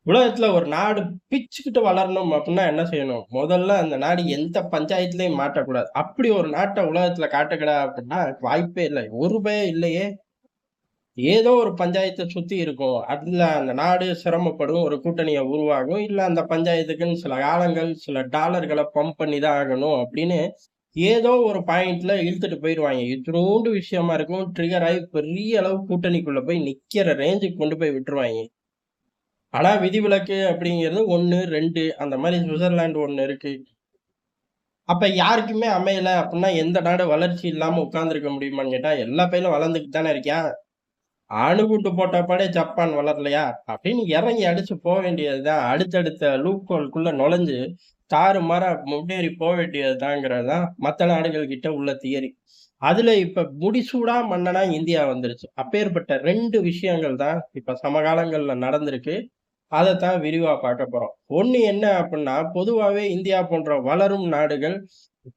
உலகத்துல ஒரு நாடு பிச்சுக்கிட்டு வளரணும் அப்படின்னா என்ன செய்யணும்? முதல்ல அந்த நாடு எந்த பஞ்சாயத்துலயும் மாட்டக்கூடாது. அப்படி ஒரு நாட்ட உலகத்துல காட்டுங்கடா அப்படின்னா வாய்ப்பே இல்ல. ஒரு பயம் இல்லையே! ஏதோ ஒரு பஞ்சாயத்த சுத்தி இருக்கும். அதுல அந்த நாடு சிரமப்படும். ஒரு கூட்டணிய உருவாகும். இல்ல அந்த பஞ்சாயத்துக்குன்னு சில காலங்கள், சில டாலர்கள பம்ப் பண்ணி தான் ஆகணும் அப்படின்னு ஏதோ ஒரு பாயிண்ட்ல இழுத்துட்டு போயிருவாய்ங்க. இத்துணூண்டு விஷயமா இருக்கும். ட்ரிகர் ஆயி பெரிய அளவு கூட்டணிக்குள்ள போய் நிக்கிற ரேஞ்சுக்கு கொண்டு போய் விட்டுருவாய்ங்க. ஆனா விதிவிலக்கு அப்படிங்கிறது 1, 2 அந்த மாரி சுவிட்சர்லாந்து ஒண்ணு இருக்கு. அப்ப யாருக்குமே அமையல அப்படின்னா, எந்த நாடு வளர்ச்சி இல்லாம உட்கார்ந்திருக்க முடியுமான்னு கேட்டா, எல்லா பையலும் வளர்ந்துட்டு தானே இருக்கான். அணுகுண்டு போட்ட பாடே ஜப்பான் வளரலையா? அப்படின்னு இறங்கி அடிச்சு போ வேண்டியது தான். அடுத்தடுத்த லூப் ஹோல்க்குள்ள நுழைஞ்சு, தாறுமாறா முன்னேறி போ வேண்டியது தாங்கிறது தான் மத்த நாடுகள் கிட்ட உள்ள தியரி. அதுல இப்ப முடிசூடா மன்னனா இந்தியா வந்துருச்சு. அப்பேற்பட்ட 2 விஷயங்கள் தான் இப்ப சமகாலங்கள்ல நடந்திருக்கு. அதத்தான் விரிவா பார்க்க போறோம். ஒண்ணு என்ன அப்டின்னா, பொதுவாவே இந்தியா போன்ற வளரும் நாடுகள்,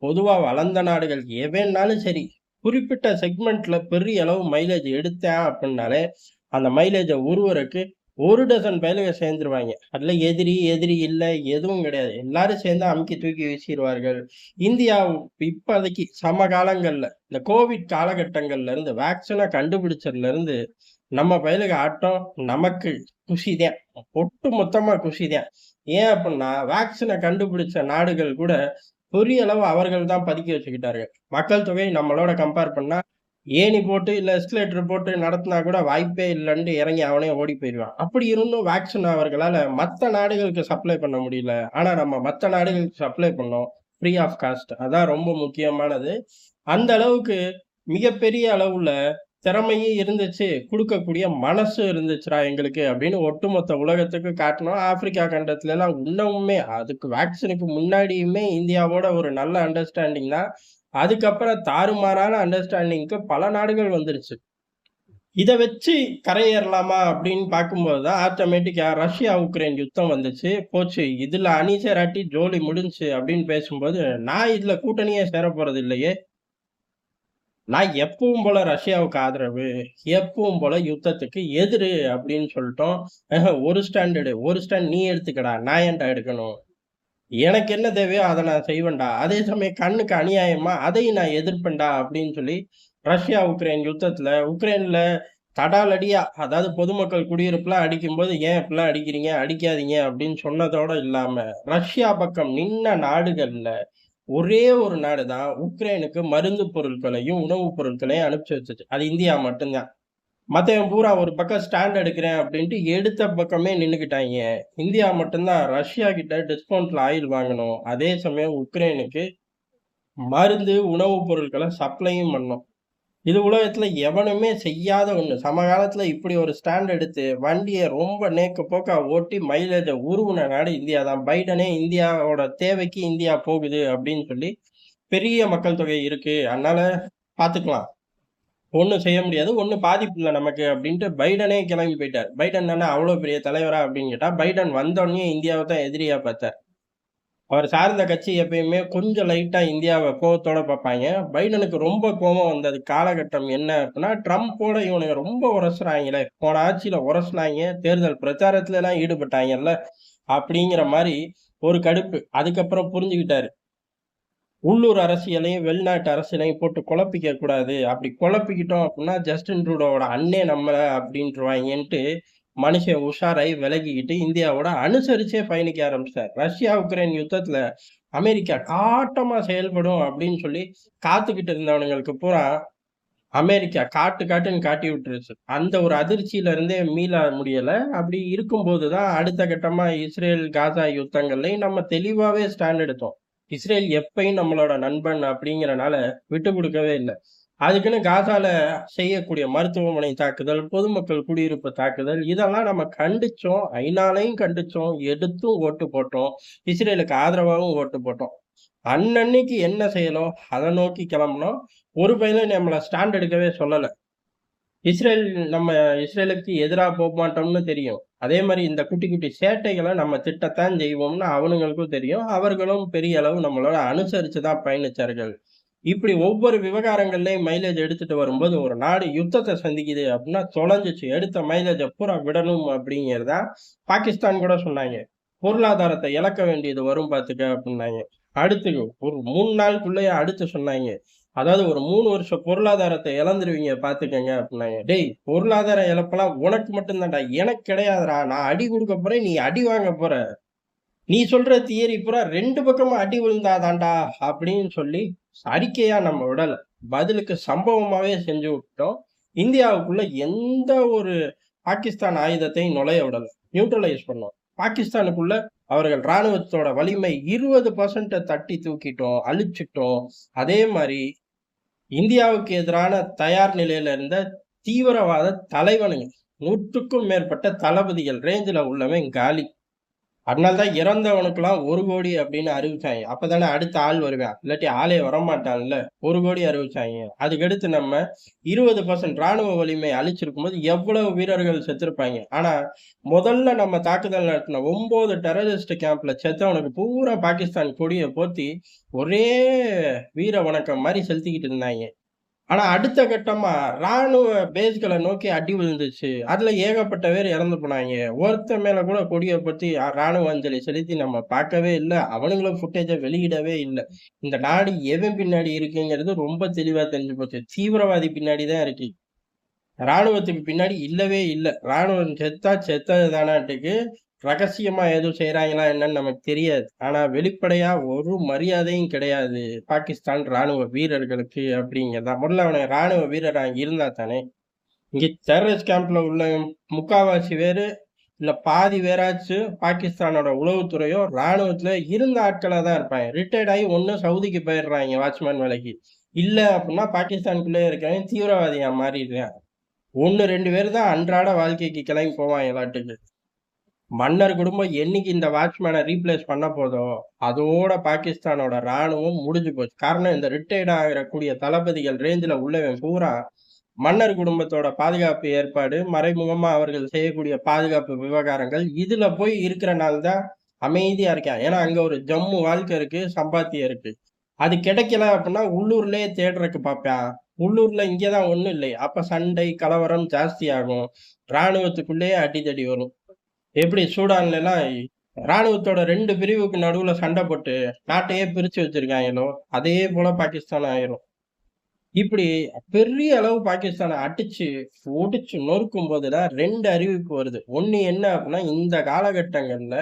பொதுவா வளர்ந்த நாடுகள் எவன்னாலும் சரி, குறிப்பிட்ட செக்மென்ட்ல பெரிய அளவு மைலேஜ் எடுத்தான் அப்டின்னாலே, அந்த மைலேஜ உருவறக்கு 1 டசன் பயலுக சேர்ந்துருவாய்ங்க. அதுல எதிரி, எதிரி இல்ல எதுவும் கிடையாது. எல்லாரும் சேர்ந்து அமுக்கி தூக்கி வீசிருவார்கள். இந்தியா இப்போதைக்கு சமகாலங்கள்ல, இந்த கோவிட் காலகட்டங்கள்ல இருந்து வேக்சின கண்டுபிடிச்சதுலருந்து நம்ம பயலுக ஆட்டம் நமக்கு குஷிதான். ஒட்டு மொத்தமா குஷிதான். ஏன் அப்புட்ன்னா, வேக்சின கண்டுபிடிச்ச நாடுகள் கூட பெரிய அளவு அவர்கள் தான் பதுக்கி வச்சுக்கிட்டார்கள். மக்கள் தொகை நம்மளோட கம்பேர் பண்ணா, ஏணி போட்டு இல்ல எஸ்கலேட்டர் போட்டு நடத்துனா கூட வாய்ப்பே இல்லன்ட்டு இறங்கி அவனே ஓடி போயிருவான். அப்படி இருந்தும் வேக்சின் அவர்களால மத்த நாடுகளுக்கு சப்ளை பண்ண முடியல. ஆனா நம்ம மத்த நாடுகளுக்கு சப்ளை பண்ணோம். Free of cost. அதான் ரொம்ப முக்கியமானது. அந்த அளவுக்கு மிகப்பெரிய அளவுல திறமையும் இருந்துச்சு, குடுக்கக்கூடிய மனசும் இருந்துச்சுடா எங்களுக்கு அப்படின்னு ஒட்டுமொத்த உலகத்துக்கு காட்டுனோம். ஆப்பிரிக்கா கண்டத்துலலாம் இன்னமுமே அதுக்கு வேக்சினுக்கு முன்னாடியுமே இந்தியாவோட ஒரு நல்ல அண்டர்ஸ்டாண்டிங் தான். அதுக்கப்புறம் தாறுமாறான அண்டர்ஸ்டாண்டிங்க்கு பல நாடுகள் வந்துருச்சு. இத வச்சு கரையேறலாமா அப்படின்னு பார்க்கும்போது தான் ஆட்டோமேட்டிக்கா ரஷ்யா, உக்ரைன் யுத்தம் வந்துச்சு. போச்சு. இதுல அணி சேராட்டி ஜோலி முடிஞ்சுச்சு அப்படின்னு பேசும்போது, நான் இதுல கூட்டணியே சேரப் போறது இல்லையே. நான் எப்பவும் போல ரஷ்யாவுக்கு ஆதரவு, எப்பவும் போல யுத்தத்துக்கு எதிரு அப்படின்னு சொல்லிட்டோம். ஒரு ஒரு ஸ்டாண்ட் நீ எடுத்துக்கடா. நான் ஏன்டா எடுக்கணும்? எனக்கு என்ன தேவையோ அத நான் செய்வேன்டா. அதே சமயம் கண்ணுக்கு அநியாயமா அதையும் நான் எதிர்ப்பேன்டா அப்படின்னு சொல்லி, ரஷ்யா, உக்ரைன் யுத்தத்துல உக்ரைன்ல தடாலடியா அதாவது பொதுமக்கள் குடியிருப்புலாம் அடிக்கும்போது, "ஏன் இப்படிலாம் அடிக்கிறீங்க? அடிக்காதீங்க" அப்படின்னு சொன்னதோட இல்லாம, ரஷ்யா பக்கம் நின்ன நாடுகள்ல ஒரே ஒரு நாடு தான் உக்ரைனுக்கு மருந்து பொருட்களையும், உணவுப் பொருட்களையும் அனுப்பிச்சு வச்சுச்சு. அது இந்தியா மட்டும் தான். மத்தவன் பூரா ஒரு பக்கம் ஸ்டாண்ட் எடுக்கிறேன் அப்படின்ட்டு எடுத்த பக்கமே நின்னுக்கிட்டாய்ங்க. இந்தியா மட்டும் தான் ரஷ்யா கிட்ட டிஸ்கவுண்ட்ல ஆயில் வாங்கணும். அதே சமயம் உக்ரைனுக்கு மருந்து, உணவுப் பொருட்கள சப்ளையும் பண்ணோம். இது உலகத்துல எவனுமே செய்யாத ஒண்ணு. சமகாலத்துல இப்படி ஒரு ஸ்டாண்ட் எடுத்து வண்டிய ரொம்ப நேக்கு போக்கா ஓட்டி மைலேஜ உருவுன நாடு இந்தியா தான். பைடனே இந்தியாவோட தேவைக்கு இந்தியா போகுது அப்படின்னு சொல்லி பெரிய மக்கள் தொகை இருக்கு. அதனால பாத்துக்கலாம். ஒண்ணும் செய்ய முடியாது. ஒண்ணும் பாதிப்பு இல்ல நமக்கு அப்டின்ட்டு பைடனே கிளம்பி போயிட்டாரு. பைடன் என்ன அவ்ளோ பெரிய தலைவரா அப்டின்னு கேட்டா, பைடன் வந்தோனயே இந்தியாவ தான் எதிரியா பார்த்தார். அவர் சார்ந்த கட்சி எப்பயுமே கொஞ்சம் லைட்டா இந்தியாவ கோவத்தோட பார்ப்பாய்ங்க. பைடனுக்கு ரொம்ப கோவம் வந்தது காலகட்டம் என்ன அப்டின்னா, ட்ரம்போட இவனுங்க ரொம்ப உரசுறாய்ங்களே. போன ஆட்சியில உரசுனாய்ங்க. தேர்தல் பிரச்சாரத்துலலாம் ஈடுபட்டாய்ங்கல்ல. அப்டிங்கிற மாரி ஒரு கடுப்பு. அதுக்கப்புறம் புரிஞ்சுகிட்டாரு. உள்ளூர் அரசியலையும், வெளிநாட்டு அரசியலையும் போட்டு குழப்பிக்க கூடாது. அப்படி குழப்பிக்கிட்டோம் அப்டின்னா, ஜஸ்டின் ட்ரூடோவோட அண்ணே நம்மள அப்டின்ருவாய்ங்கன்ட்டு, மனுஷன் உஷாராயி விலகிக்கிட்டு இந்தியாவோட அனுசரிச்சே பயணிக்க ஆரம்பிச்சுட்டார். ரஷ்யா, உக்ரைன் யுத்தத்துல அமெரிக்கா காட்டமா செயல்படும் அப்டின்னு சொல்லி காத்துக்கிட்டு இருந்தவனுங்களுக்கு பூரா, அமெரிக்கா காட்டு காட்டுன்னு காட்டி விட்டுருச்சு. அந்த ஒரு அதிர்ச்சியில இருந்தே மீள முடியல. அப்படி இருக்கும்போது தான் அடுத்த கட்டமா இஸ்ரேல், காசா யுத்தங்கள்லயும் நம்ம தெளிவாவே ஸ்டாண்ட் எடுத்தோம். இஸ்ரேல் எப்பயும் நம்மளோட நண்பன் அப்படிங்கிறனால விட்டுக் குடுக்கவே இல்ல. அதுக்குன்னு காசால செய்யக்கூடிய மருத்துவமனை தாக்குதல், பொதுமக்கள் குடியிருப்பு தாக்குதல் இதெல்லாம் நம்ம கண்டிச்சோம். ஐநாலயும் கண்டிச்சோம். எடுத்தும் ஓட்டு போட்டோம். இஸ்ரேலுக்கு ஆதரவாவும் ஓட்டு போட்டோம். அன்னன்னைக்கு என்ன செயலோ அத நோக்கி கிளம்புனோம். ஒரு பயலும் நம்மள ஸ்டாண்ட் எடுக்கவே சொல்லல. இஸ்ரேல் நம்ம இஸ்ரேலுக்கு எதிரா போமாட்டோம்னு தெரியும். அதே மாரி இந்த குட்டி, குட்டி சேட்டைகள நம்ம திட்டத்தான் செய்வோம்னு அவனுங்களுக்கும் தெரியும். அவர்களும் பெரிய அளவு நம்மளோட அனுசரிச்சு தான் பயணிச்சார்கள். இப்படி ஒவ்வொரு விவகாரங்கள்லயும் மைலேஜ் எடுத்துட்டு வரும்போது, ஒரு நாடு யுத்தத்த சந்திக்குது அப்படின்னா தொலைஞ்சுச்சு. எடுத்த மைலேஜ பூரா விடணும் அப்படிங்கிறத பாகிஸ்தான் கூட சொன்னாங்க. பொருளாதாரத்த இழக்க வேண்டியது வரும் பாத்துக்க அப்படின்னாங்க. அடுத்து ஒரு 3 நாளுக்குள்ளயே அடுத்து சொன்னாங்க. அதாவது ஒரு 3 வருஷம் பொருளாதாரத்த இழந்துருவீங்க பாத்துக்கங்க அப்படின்னாங்க. டேய்! பொருளாதார இழப்பெல்லாம் உனக்கு மட்டும் தான்டா. எனக்கு கிடையாதுடா. நான் அடி குடுக்க போறேன். நீ அடி வாங்க போற. நீ சொல்ற தியரி பூரா 2 பக்கமும் அடி விழுந்தா தான்டா அப்படின்னு சொல்லி அறிக்கையா நம்ம விடல. பதிலுக்கு சம்பவமாவே செஞ்சு விட்டோம். இந்தியாவுக்குள்ள எந்த ஒரு பாகிஸ்தான் ஆயுதத்தையும் நுழைய விடல. நியூட்ரலைஸ் பண்ணோம். பாகிஸ்தானுக்குள்ள அவர்கள் ராணுவத்தோட வலிமை 20% தட்டி தூக்கிட்டோம், அழிச்சிட்டோம். அதே மாரி இந்தியாவுக்கு எதிரான தயார் நிலையில இருந்த தீவிரவாத தலைவனுங்க. 100க்கும் மேற்பட்ட தளபதிகள் ரேஞ்சுல உள்ளவன் காலி. அதனால தான் இறந்தவனுக்கெல்லாம் 1,00,00,000 அப்படின்னு அறிவிச்சாய்ங்க. அப்பதானே அடுத்த ஆள் வருவான். இல்லாட்டி ஆளே வரமாட்டான்ல. 1,00,00,000 அறிவிச்சாய்ங்க. அதுக்கடுத்து நம்ம 20% ராணுவ வலிமை அழிச்சிருக்கும்போது எவ்வளவு வீரர்கள் செத்திருப்பாய்ங்க. ஆனா, முதல்ல நம்ம தாக்குதல் நடத்தின 9 டெரரிஸ்ட் கேம்ப்ல செத்தவனுக்கு பூரா பாகிஸ்தான் கொடிய போத்தி, ஒரே வீர வணக்கம் மாரி செலுத்திக்கிட்டு இருந்தாய்ங்க. ஆனா அடுத்த கட்டமா ராணுவ பேஸ்கள நோக்கி அடி விழுந்துச்சு. அதுல ஏகப்பட்ட பேர் இறந்து போனாய்ங்க. ஒருத்தன் மேல கூட கொடிய பத்தி ராணுவ அஞ்சலி செலுத்தி நம்ம பார்க்கவே இல்ல. அவனுங்களும் ஃபுட்டேஜ வெளியிடவே இல்ல. இந்த நாடு எவன் பின்னாடி இருக்குங்கிறது ரொம்ப தெளிவா தெரிஞ்சு போச்சு. தீவிரவாதி பின்னாடி தான் இருக்கு. ராணுவத்துக்கு பின்னாடி இல்லவே இல்ல. ராணுவம் செத்தா செத்தது தானாட்டுக்கு, ரகசியமா எதுவும் செய்றாங்களா என்னன்னு நமக்கு தெரியாது. ஆனா வெளிப்படையா ஒரு மரியாதையும் கிடையாது. பாகிஸ்தான் ராணுவ வீரர்களுக்கு அப்படிங்கிறதான். முதல்ல அவன ராணுவ வீரரா இருந்தா தானே. இங்க டெரரிஸ்ட் கேம்ப்ல உள்ள முக்காவாசி பேரு, இல்ல பாதி பேராச்சும் பாகிஸ்தானோட உளவுத்துறையோ, ராணுவத்தில இருந்த ஆட்களா தான் இருப்பாங்க. ரிட்டயர்ட் ஆகி ஒண்ணு சவுதிக்கு போயிடுறாய்ங்க வாட்ச்மேன் வேலைக்கு. இல்ல அப்படின்னா பாகிஸ்தானுக்குள்ளயே இருக்கவன் தீவிரவாதியா மாறிடுறான். 1, 2 பேர் தான் அன்றாட வாழ்க்கைக்கு கிளம்பி போவாங்களாட்டுக்கு. மன்னர் குடும்பம் என்னைக்கு இந்த வாட்ச்மேன ரீப்ளேஸ் பண்ண போதோ, அதோட பாகிஸ்தானோட ராணுவம் முடிஞ்சு போச்சு. காரணம் இந்த ரிட்டயர்ட் ஆகக்கூடிய தளபதிகள் ரேஞ்சுல உள்ளவன் பூரா, மன்னர் குடும்பத்தோட பாதுகாப்பு ஏற்பாடு, மறைமுகமா அவர்கள் செய்யக்கூடிய பாதுகாப்பு விவகாரங்கள், இதுல போய் இருக்கிறனால தான் அமைதியா இருக்கான். ஏன்னா, அங்க ஒரு ஜம்மு வாழ்க்கை இருக்கு, சம்பாத்தியம் இருக்கு. அது கிடைக்கல அப்படின்னா உள்ளூர்லயே தேடுறதுக்கு பார்ப்பான். உள்ளூர்ல இங்க தான் ஒண்ணும் இல்லையே. அப்ப சண்டை, கலவரம் ஜாஸ்தியாகும். ராணுவத்துக்குள்ளேயே அடிதடி வரும். எப்படி சூடான்லலாம் ராணுவத்தோட 2 பிரிவுக்கு நடுவுல சண்டை போட்டு நாட்டையே பிரிச்சு வச்சிருக்காங்களோ, அதே போல பாகிஸ்தான் ஆயிரும். இப்படி பெரிய அளவு பாகிஸ்தான அடிச்சு, ஒடிச்சு நொறுக்கும்போது தான் 2 அறிவிப்பு வருது. ஒண்ணு என்ன அப்படின்னா, இந்த காலகட்டங்கள்ல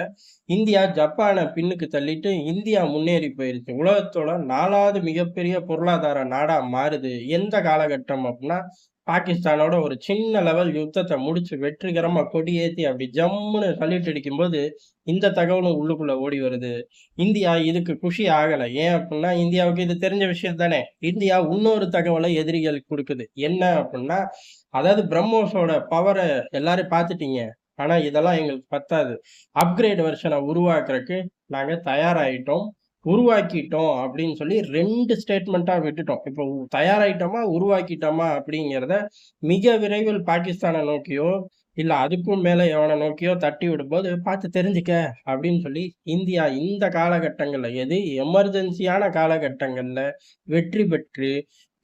இந்தியா ஜப்பான பின்னுக்கு தள்ளிட்டு இந்தியா முன்னேறி போயிருச்சு. உலகத்தோட 4வது மிகப்பெரிய பொருளாதார நாடா மாறுது. எந்த காலகட்டம் அப்படின்னா, பாகிஸ்தானோட ஒரு சின்ன லெவல் யுத்தத்த முடிச்சு வெற்றிகரமா கொடியேத்தி அப்படி ஜம்முன்னு சல்யூட் அடிக்கும்போது, இந்த தகவலும் உள்ளுக்குள்ள ஓடி வருது. இந்தியா இதுக்கு குஷி ஆகல. ஏன் அப்டின்னா, இந்தியாவுக்கு இது தெரிஞ்ச விஷயம் தானே. இந்தியா இன்னொரு தகவல எதிரிகளுக்கு குடுக்குது. என்ன அப்டின்னா, அதாவது பிரம்மோஸோட பவர எல்லாரும் பார்த்துட்டீங்க. ஆனா இதெல்லாம் எங்களுக்கு பத்தாது. அப்கிரேட் வெர்ஷன உருவாக்குறக்கு நாங்க தயாராயிட்டோம். உருவாக்கிட்டோம் அப்டின்னு சொல்லி 2 ஸ்டேட்மெண்ட்டா விட்டுட்டோம். இப்போ தயாராயிட்டோமா, உருவாக்கிட்டோமா அப்டிங்கிறத மிக விரைவில் பாகிஸ்தான நோக்கியோ, இல்ல அதுக்கும் மேல எவன நோக்கியோ தட்டி விடும்போது, "பார்த்து தெரிஞ்சுக்க" அப்படின்னு சொல்லி இந்தியா இந்த காலகட்டங்கள்ல எது எமர்ஜென்சியான காலகட்டங்கள்ல வெற்றி பெற்று,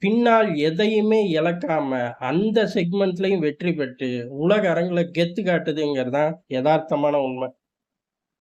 பின்னால் எதையுமே இழக்காம அந்த செக்மெண்ட்லயும் வெற்றி பெற்று, உலக அரங்குல கெத்து காட்டுதுங்கிறது தான் எதார்த்தமான உண்மை.